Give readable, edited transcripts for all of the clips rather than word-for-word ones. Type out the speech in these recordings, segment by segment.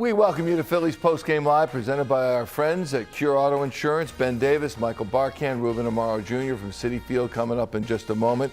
We welcome you to Phillies Postgame Live, presented by our friends at Cure Auto Insurance. Ben Davis, Michael Barkan, Reuben Amaro Jr. from Citi Field coming up in just a moment.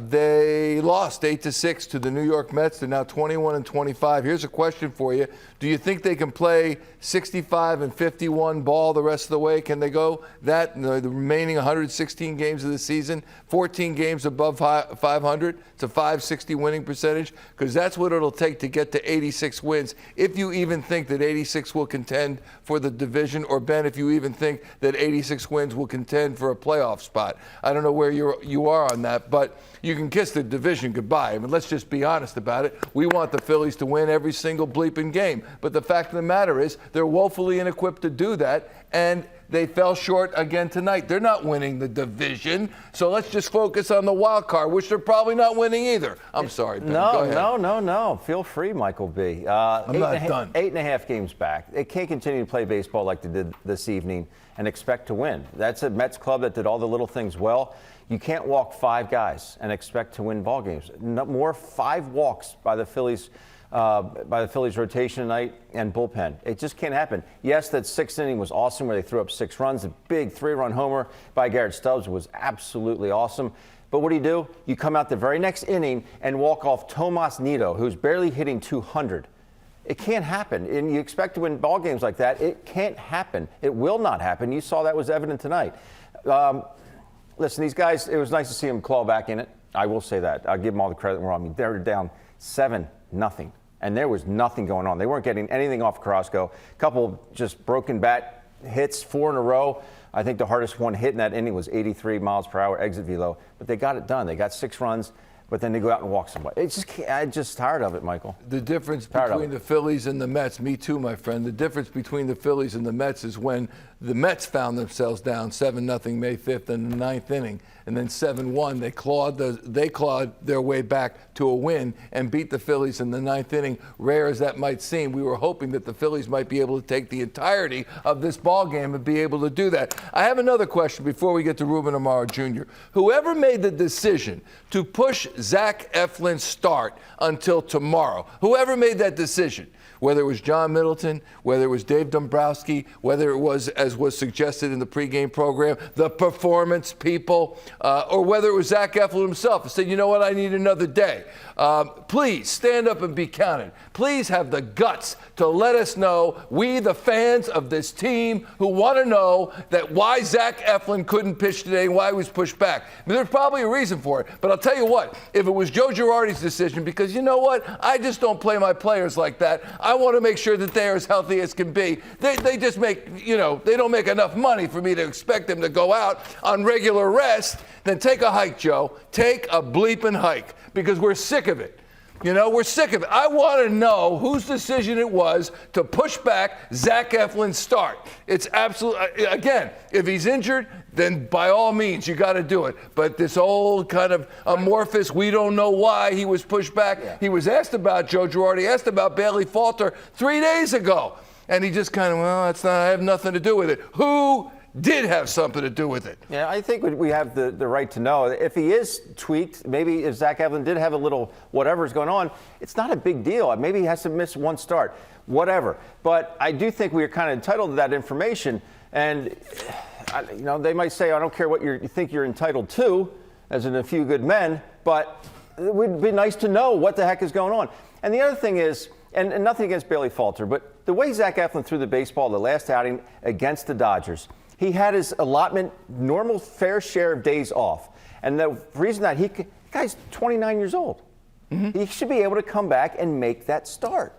They lost 8-6 to the New York Mets. They're now 21-25. Here's a question for you. Do you think they can play 65 and 51 ball the rest of the way? Can they go that the remaining 116 games of the season, 14 games above 500? It's a .560 winning percentage, because that's what it'll take to get to 86 wins. If you even think that 86 will contend for the division, or Ben, if you even think that 86 wins will contend for a playoff spot. I don't know where you are on that, but you can kiss the division goodbye. I mean, let's just be honest about it. We want the Phillies to win every single bleeping game. But the fact of the matter is they're woefully inequipped to do that, and they fell short again tonight. They're not winning the division, so let's just focus on the wild card, which they're probably not winning either. I'm sorry, Ben. Go ahead. No. Feel free, Michael B. I'm not done. 8.5 games back. They can't continue to play baseball like they did this evening and expect to win. That's a Mets club that did all the little things well. You can't walk 5 guys and expect to win ball games. No more 5 walks by the Phillies rotation tonight and bullpen. It just can't happen. Yes, that 6th inning was awesome, where they threw up 6 runs. A big 3-run homer by Garrett Stubbs was absolutely awesome. But what do? You come out the very next inning and walk off Tomas Nido, who's barely hitting 200. It can't happen. And you expect to win ball games like that. It can't happen. It will not happen. You saw that was evident tonight. Listen, these guys, it was nice to see them claw back in it. I will say that. I'll give them all the credit. I mean, they were down 7-0. And there was nothing going on. They weren't getting anything off Carrasco. A couple just broken bat hits, 4 in a row. I think the hardest one hit in that inning was 83 miles per hour exit velo. But they got it done. They got 6 runs, but then they go out and walk somebody. I'm just tired of it, Michael. The difference between the Phillies and the Mets, me too, my friend. The difference between the Phillies and the Mets is when the Mets found themselves down 7-0 May 5th in the 9th inning, and then 7-1. They clawed their way back to a win and beat the Phillies in the 9th inning. Rare as that might seem, we were hoping that the Phillies might be able to take the entirety of this ball game and be able to do that. I have another question before we get to Reuben Amaro Jr. Whoever made the decision to push Zac Eflin's start until tomorrow, whoever made that decision, whether it was John Middleton, whether it was Dave Dombrowski, whether it was, as was suggested in the pregame program, the performance people, or whether it was Zac Eflin himself, and said, you know what, I need another day. Please stand up and be counted. Please have the guts to let us know, we the fans of this team who want to know that why Zac Eflin couldn't pitch today and why he was pushed back. I mean, there's probably a reason for it, but I'll tell you what, if it was Joe Girardi's decision, because you know what, I just don't play my players like that. I want to make sure that they're as healthy as can be. They just make, they don't make enough money for me to expect them to go out on regular rest. Then take a hike, Joe. Take a bleeping hike, because we're sick of it. We're sick of it. I want to know whose decision it was to push back Zac Eflin's start. It's absolutely, again, if he's injured, then by all means, you got to do it. But this old kind of amorphous, we don't know why he was pushed back. Yeah. He was asked about, Joe Girardi asked about Bailey Falter 3 days ago. And he just kind of, I have nothing to do with it. Who did have something to do with it? Yeah, I think we have the right to know. If he is tweaked, maybe if Zac Eflin did have a little whatever's going on, it's not a big deal. Maybe he has to miss 1 start, whatever. But I do think we are kind of entitled to that information. And, they might say, I don't care what you think you're entitled to, as in A Few Good Men, but it would be nice to know what the heck is going on. And the other thing is, and nothing against Bailey Falter, but the way Zac Eflin threw the baseball the last outing against the Dodgers, he had his allotment, normal fair share of days off. And the reason that the guy's 29 years old. Mm-hmm. He should be able to come back and make that start.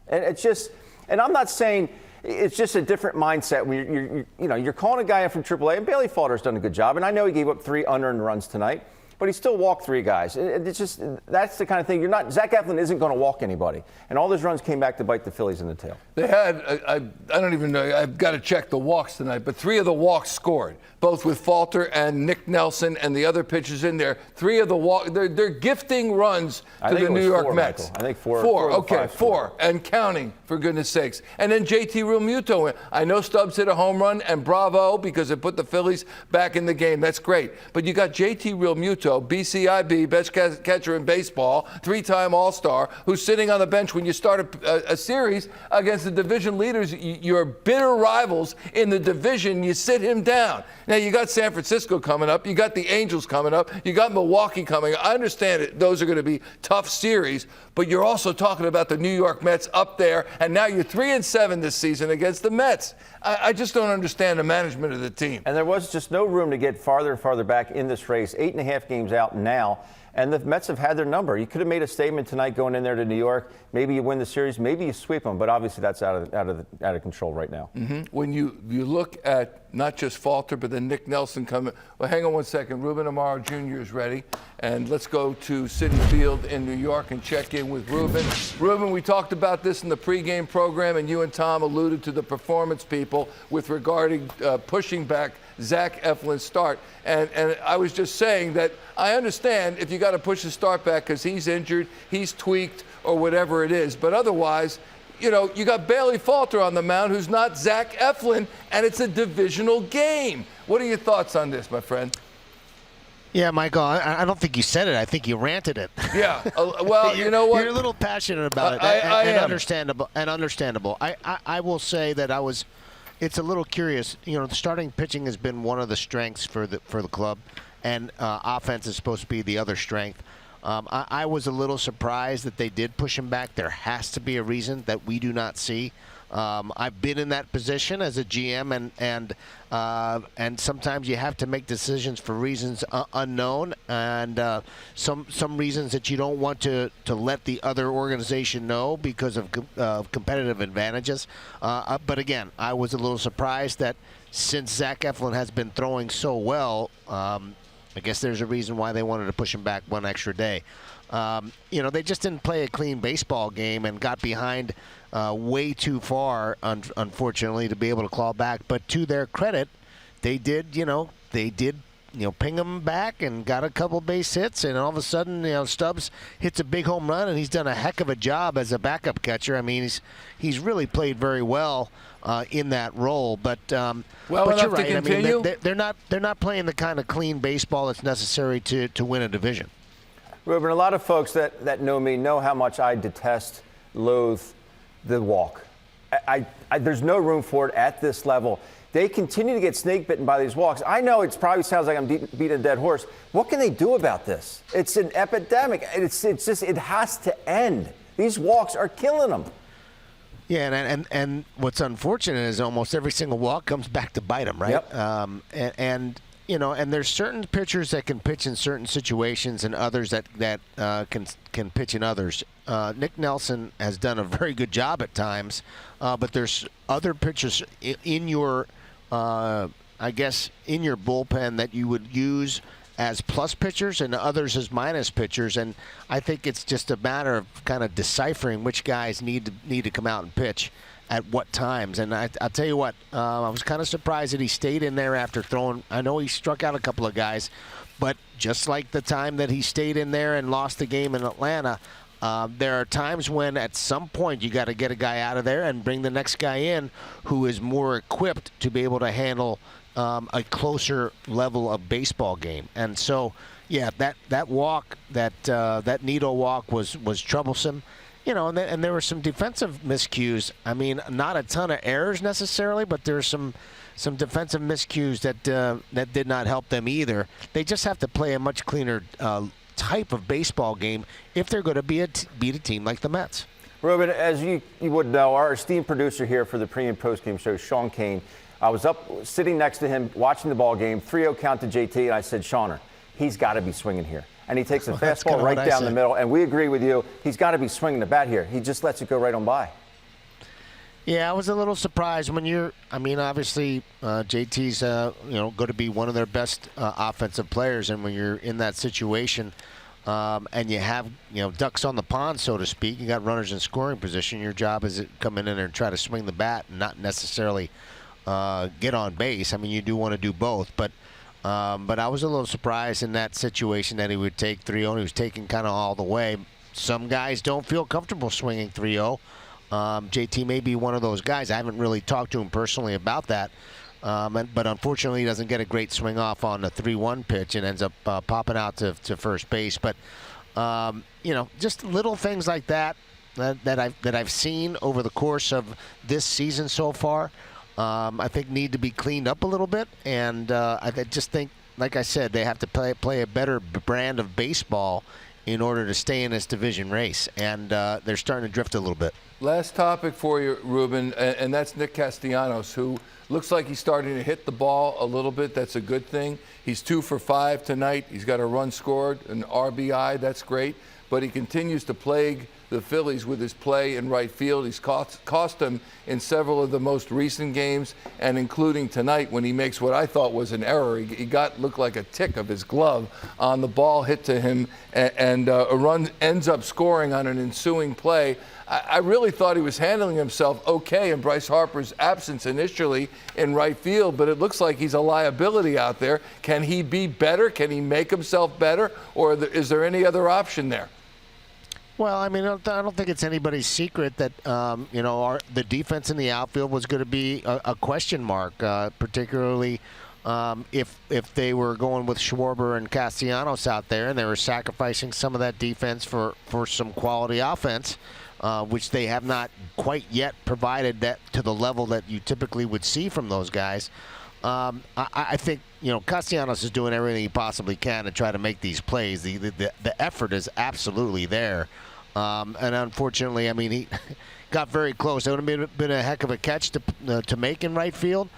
And it's just, and I'm not saying it's just a different mindset when you're calling a guy in from AAA, and Bailey Falter's done a good job. And I know he gave up 3 unearned runs tonight, but he still walked 3 guys. It's just, that's the kind of thing Zac Eflin isn't going to walk anybody. And all those runs came back to bite the Phillies in the tail. They had, I don't even know, I've got to check the walks tonight, but 3 of the walks scored, both with Falter and Nick Nelson and the other pitchers in there. 3 of the walks, they're gifting runs to the New York Mets. Michael. I think 4. 4, okay, 4, and counting, for goodness sakes. And then JT Realmuto in. I know Stubbs hit a home run, and bravo, because it put the Phillies back in the game. That's great. But you got JT Realmuto Realmuto, BCIB, best catcher in baseball, 3-time All-Star, who's sitting on the bench when you start a series against the division leaders, your bitter rivals in the division, you sit him down. Now, you got San Francisco coming up. You got the Angels coming up. You got Milwaukee coming up. I understand it. Those are going to be tough series, but you're also talking about the New York Mets up there, and now you're 3-7 this season against the Mets. I just don't understand the management of the team. And there was just no room to get farther and farther back in this race. 8.5 games out now, and the Mets have had their number. You could have made a statement tonight going in there to New York. Maybe you win the series, maybe you sweep them, but obviously that's out of control right now. Mm-hmm. When you look at not just Falter, but then Nick Nelson coming. Well, hang on one second. Reuben Amaro Jr. is ready, and let's go to Citi Field in New York and check in with Reuben. Reuben, we talked about this in the pregame program, and you and Tom alluded to the performance people with regarding pushing back Zac Eflin's start. And I was just saying that I understand if you got to push the start back because he's injured, he's tweaked, or whatever it is. But otherwise, you know, you got Bailey Falter on the mound who's not Zac Eflin, and it's a divisional game. What are your thoughts on this, my friend? Yeah, Michael, I don't think you said it. I think you ranted it. Yeah. Well, you know what? You're a little passionate about it. I am. Understandable. I will say that it's a little curious. You know, the starting pitching has been one of the strengths for the club, and offense is supposed to be the other strength. I was a little surprised that they did push him back. There has to be a reason that we do not see. I've been in that position as a GM, and sometimes you have to make decisions for reasons unknown, and some reasons that you don't want to let the other organization know because of competitive advantages. But again, I was a little surprised that since Zac Eflin has been throwing so well, I guess there's a reason why they wanted to push him back one extra day. You know, they just didn't play a clean baseball game and got behind way too far, unfortunately, to be able to claw back. But to their credit, they did ping him back and got a couple base hits, and all of a sudden, Stubbs hits a big home run, and he's done a heck of a job as a backup catcher. I mean, he's really played very well in that role. But but you're right. I mean, they're not playing the kind of clean baseball that's necessary to win a division. Reuben, a lot of folks that know me know how much I loathe the walk. There's no room for it at this level. They continue to get snake bitten by these walks. I know it probably sounds like I'm beating a dead horse. What can they do about this? It's an epidemic. It's just, it has to end. These walks are killing them. Yeah, and what's unfortunate is almost every single walk comes back to bite them, right? Yep. And there's certain pitchers that can pitch in certain situations and others that can pitch in others. Nick Nelson has done a very good job at times, but there's other pitchers in your, I guess, in your bullpen that you would use as plus pitchers and others as minus pitchers, and I think it's just a matter of kind of deciphering which guys need to come out and pitch at what times. And I'll tell you what, I was kind of surprised that he stayed in there after throwing. I know he struck out a couple of guys, but just like the time that he stayed in there and lost the game in Atlanta, there are times when at some point you got to get a guy out of there and bring the next guy in who is more equipped to be able to handle a closer level of baseball game. And so, yeah, that walk, that needle walk was troublesome. And there were some defensive miscues. I mean, not a ton of errors necessarily, but there's some defensive miscues that did not help them either. They just have to play a much cleaner type of baseball game if they're going to beat a team like the Mets. Reuben, as you would know, our esteemed producer here for the Pre and Postgame show, Sean Kane, I was up sitting next to him watching the ball game, 3-0 count to JT, and I said, Shauner, he's got to be swinging here. And he takes a fastball right down the middle, and we agree with you. He's got to be swinging the bat here. He just lets it go right on by. Yeah, I was a little surprised when obviously JT's going to be one of their best offensive players, and when you're in that situation and you have ducks on the pond, so to speak, you got runners in scoring position. Your job is to come in there and try to swing the bat, and not necessarily get on base. I mean, you do want to do both, but I was a little surprised in that situation that he would take 3-0, and he was taking kind of all the way. Some guys don't feel comfortable swinging 3-0. JT may be one of those guys. I haven't really talked to him personally about that. But unfortunately, he doesn't get a great swing off on the 3-1 pitch and ends up popping out to first base. But just little things like that I've seen over the course of this season so far, I think need to be cleaned up a little bit. And I just think, like I said, they have to play a better brand of baseball in order to stay in this division race. And they're starting to drift a little bit. Last topic for you, Reuben, and that's Nick Castellanos, who looks like he's starting to hit the ball a little bit. That's a good thing. He's 2 for 5 tonight. He's got a run scored, an RBI. That's great. But he continues to plague the Phillies with his play in right field. He's cost them in several of the most recent games, and including tonight when he makes what I thought was an error. He looked like a tick of his glove on the ball hit to him, and a run ends up scoring on an ensuing play. I really thought he was handling himself okay in Bryce Harper's absence initially in right field, but it looks like he's a liability out there. Can he be better? Can he make himself better? Or is there any other option there? Well, I mean, I don't think it's anybody's secret that the defense in the outfield was going to be a question mark, particularly if they were going with Schwarber and Castellanos out there, and they were sacrificing some of that defense for some quality offense, which they have not quite yet provided that to the level that you typically would see from those guys. I think Castellanos is doing everything he possibly can to try to make these plays. The effort is absolutely there, and unfortunately, I mean, he got very close. It would have been a heck of a catch to make in right field.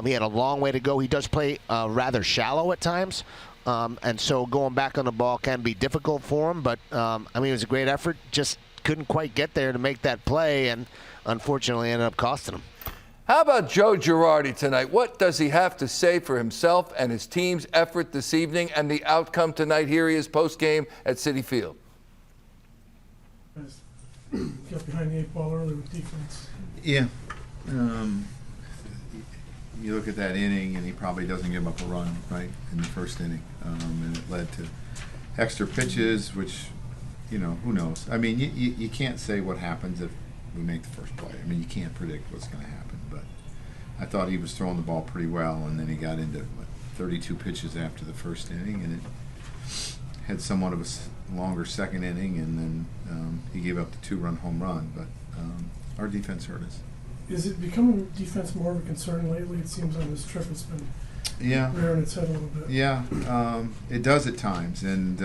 He had a long way to go. He does play rather shallow at times, and so going back on the ball can be difficult for him. But I mean, it was a great effort. Just couldn't quite get there to make that play, and unfortunately ended up costing him. How about Joe Girardi tonight? What does he have to say for himself and his team's effort this evening and the outcome tonight? Here he is post-game at Citi Field. Got behind the 8 ball early with defense. Yeah. You look at that inning, and he probably doesn't give up a run, right, in the first inning. And it led to extra pitches, which, who knows? I mean, you can't say what happens if we make the first play. I mean, you can't predict what's going to happen. But I thought he was throwing the ball pretty well, and then he got into 32 pitches after the first inning, and it had somewhat of a longer second inning, and then he gave up the 2-run home run. But our defense hurt us. Is it becoming defense more of a concern lately? It seems on this trip it's been rearing its head a little bit. Yeah, it does at times, and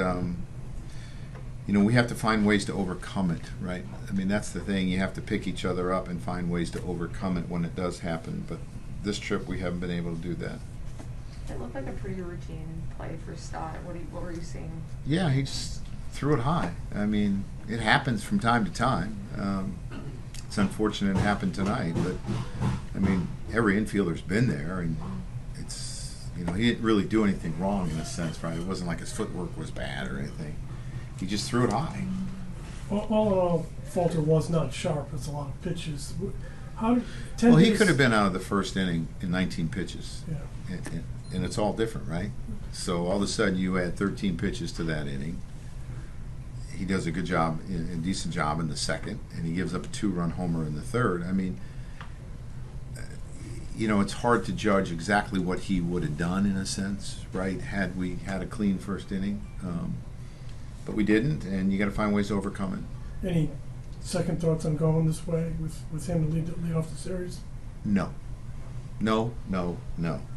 we have to find ways to overcome it, right? I mean, that's the thing. You have to pick each other up and find ways to overcome it when it does happen. But this trip, we haven't been able to do that. It looked like a pretty routine play for Stott. What were you seeing? Yeah, he just threw it high. I mean, it happens from time to time. It's unfortunate it happened tonight, but I mean, every infielder's been there, and it's he didn't really do anything wrong in a sense, right? It wasn't like his footwork was bad or anything. He just threw it high. All in all, Falter was not sharp. It's a lot of pitches. He could have been out of the first inning in 19 pitches. Yeah. And it's all different, right? So all of a sudden you add 13 pitches to that inning. He does a good job, a decent job in the second, and he gives up a 2-run homer in the third. I mean, it's hard to judge exactly what he would have done in a sense, right? Had we had a clean first inning. But we didn't, and you got to find ways to overcome it. Any second thoughts on going this way with him to lead off the series? No,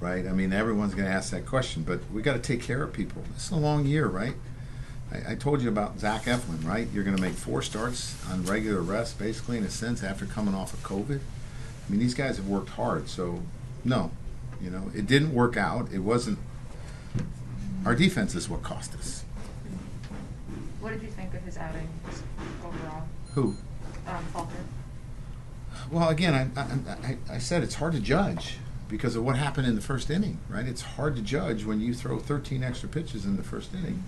right? I mean, everyone's going to ask that question, but we got to take care of people. It's a long year, right? I told you about Zac Eflin, right? You're going to make 4 starts on regular rest, basically, in a sense, after coming off of COVID. I mean, these guys have worked hard, so no, it didn't work out. It wasn't. Our defense is what cost us. What did you think of his outing overall? Who? Falter. Well, again, I said it's hard to judge because of what happened in the first inning, right? It's hard to judge when you throw 13 extra pitches in the first inning.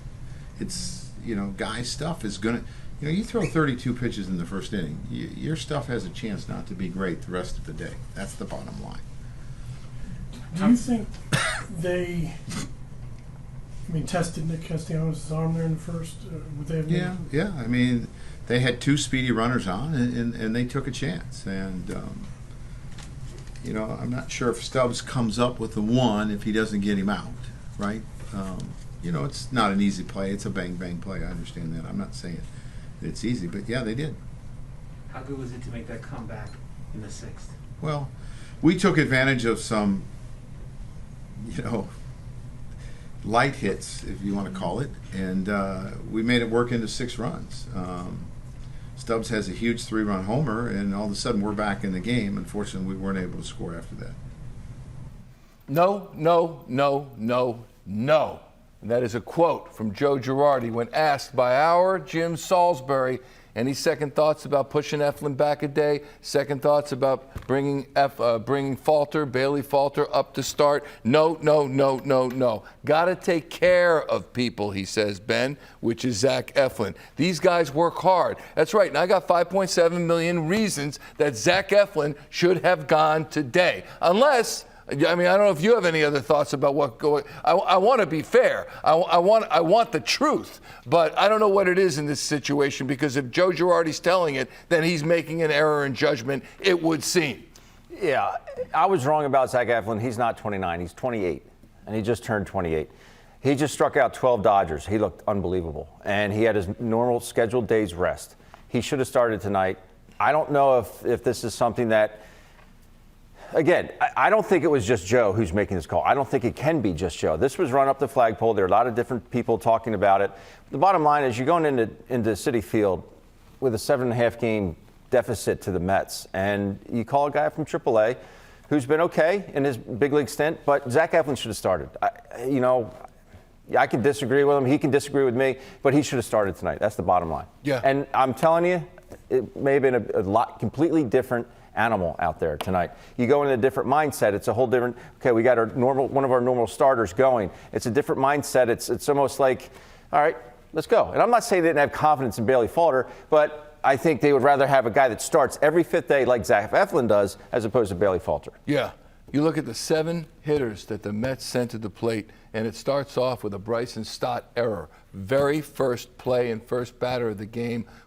It's, guys' stuff is going to, you throw 32 pitches in the first inning, your stuff has a chance not to be great the rest of the day. That's the bottom line. Do you think they tested Nick Castellanos' arm there in the first? Would they have Yeah. I mean, they had 2 speedy runners on, and they took a chance. And, I'm not sure if Stubbs comes up with the one if he doesn't get him out, right? It's not an easy play. It's a bang-bang play. I understand that. I'm not saying that it's easy, but yeah, they did. How good was it to make that comeback in the 6th? Well, we took advantage of some, light hits, if you want to call it, and we made it work into 6 runs. Stubbs has a huge 3-run homer, and all of a sudden we're back in the game. Unfortunately, we weren't able to score after that. No, no, no, no, no. And that is a quote from Joe Girardi when asked by our Jim Salisbury, any second thoughts about pushing Eflin back a day? Second thoughts about bringing Bailey Falter up to start? No, no, no, no, no. Got to take care of people, he says, Ben, which is Zac Eflin. These guys work hard. That's right. And I got 5.7 million reasons that Zac Eflin should have gone today. Unless, I don't know if you have any other thoughts about what going. I want to be fair. I want the truth, but I don't know what it is in this situation, because if Joe Girardi's telling it, then he's making an error in judgment, it would seem. Yeah, I was wrong about Zac Eflin. He's not 29. He's 28, and he just turned 28. He just struck out 12 Dodgers. He looked unbelievable, and he had his normal scheduled day's rest. He should have started tonight. I don't know if this is something that. Again, I don't think it was just Joe who's making this call. I don't think it can be just Joe. This was run up the flagpole. There are a lot of different people talking about it. The bottom line is you're going into Citi Field with a 7.5 game deficit to the Mets, and you call a guy from AAA who's been okay in his big league stint, but Zac Eflin should have started. I can disagree with him. He can disagree with me, but he should have started tonight. That's the bottom line. Yeah. And I'm telling you, it may have been a lot completely different animal out there tonight. You go in a different mindset. It's a whole different. Okay, we got one of our normal starters going. It's a different mindset. It's almost like, all right, let's go. And I'm not saying they didn't have confidence in Bailey Falter, but I think they would rather have a guy that starts every 5th day like Zac Eflin does, as opposed to Bailey Falter. Yeah. You look at the 7 hitters that the Mets sent to the plate, and it starts off with a Bryson Stott error. Very first play and first batter of the game